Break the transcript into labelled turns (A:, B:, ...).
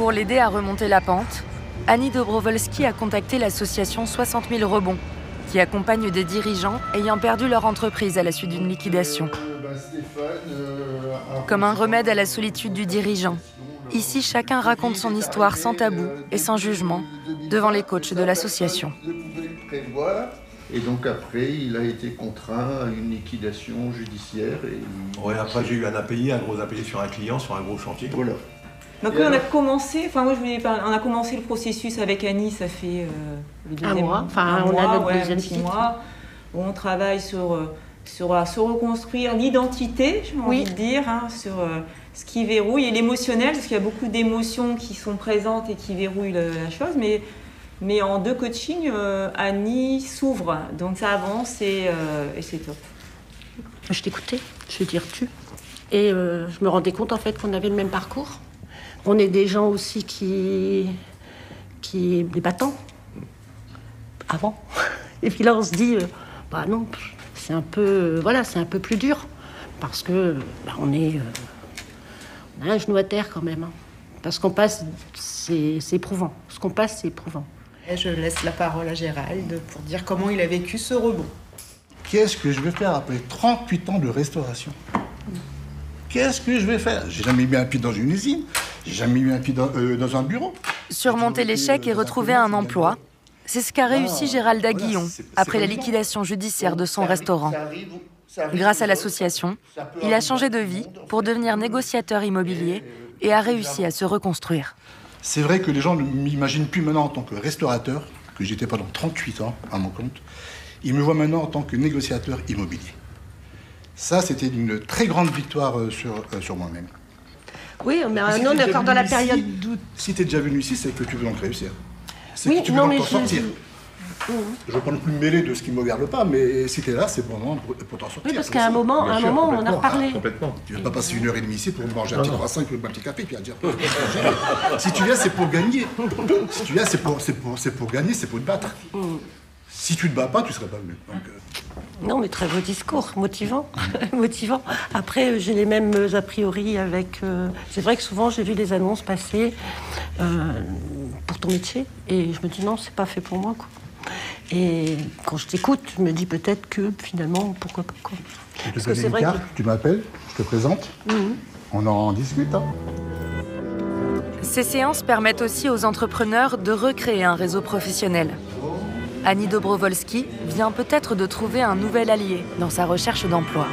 A: Pour l'aider à remonter la pente, Annie Dobrowolski a contacté l'association 60 000 rebonds, qui accompagne des dirigeants ayant perdu leur entreprise à la suite d'une liquidation. Comme un remède à la solitude du dirigeant, ici chacun raconte son histoire sans tabou et sans jugement devant les coachs de l'association.
B: Et donc après, il a été contraint à une liquidation judiciaire.
C: Ouais, après j'ai eu un gros impayé sur un client, sur un gros chantier.
B: Voilà.
D: Donc on a commencé, on a commencé le processus avec Annie, ça fait le deuxième
E: mois. Enfin, on a notre deuxième
D: petit mois, où on travaille sur se reconstruire l'identité, j'ai envie de dire, sur ce qui verrouille et l'émotionnel, parce qu'il y a beaucoup d'émotions qui sont présentes et qui verrouillent la chose, mais en 2 coachings, Annie s'ouvre, donc ça avance et c'est top.
E: Je t'écoutais, je vais dire tu, et je me rendais compte en fait qu'on avait le même parcours. On est des gens aussi qui des battants avant, et puis là on se dit bah non, c'est un peu c'est un peu plus dur parce que on a un genou à terre quand même, parce qu'on passe, c'est éprouvant. Ce qu'on passe, c'est éprouvant.
F: Et je laisse la parole à Gérald pour dire comment il a vécu ce rebond.
G: Qu'est-ce que je vais faire après 38 ans de restauration? Qu'est-ce que je vais faire? J'ai jamais mis un pied dans une usine, j'ai jamais mis un pied dans un bureau.
A: Surmonter l'échec et retrouver un emploi, c'est ce qu'a réussi Gérald Aguillon après la liquidation judiciaire de son restaurant. Grâce à l'association, il a changé de vie pour devenir négociateur immobilier et a réussi à se reconstruire.
G: C'est vrai que les gens ne m'imaginent plus maintenant en tant que restaurateur, que j'étais pendant 38 ans à mon compte. Ils me voient maintenant en tant que négociateur immobilier. Ça, c'était une très grande victoire sur moi-même.
E: Oui, mais non, on est encore dans la période
G: d'août. Si tu es déjà venu ici, c'est que tu veux donc réussir. C'est
E: oui,
G: que tu veux t'en sortir. Je ne veux pas non plus me mêler de ce qui ne me regarde pas, mais si tu es là, c'est pour t'en sortir.
E: Oui, parce qu'à un moment, on a reparlé.
C: Complètement.
G: Tu ne vas pas passer 1h30 ici pour manger un petit croissant et un petit café, puis à dire... Si tu viens, c'est pour gagner. Si tu viens, c'est pour gagner, c'est pour te battre. Si tu ne te bats pas, tu ne serais pas venu. Donc,
E: Non, mais très beau discours, motivant. Motivant. Après, j'ai les mêmes a priori avec... C'est vrai que souvent, j'ai vu des annonces passer pour ton métier, et je me dis non, c'est pas fait pour moi, quoi. Et quand je t'écoute, je me dis peut-être que finalement, pourquoi pas, quoi.
G: Je te donne une carte, tu m'appelles, je te présente, on en discute.
A: Ces séances permettent aussi aux entrepreneurs de recréer un réseau professionnel. Annie Dobrowolski vient peut-être de trouver un nouvel allié dans sa recherche d'emploi.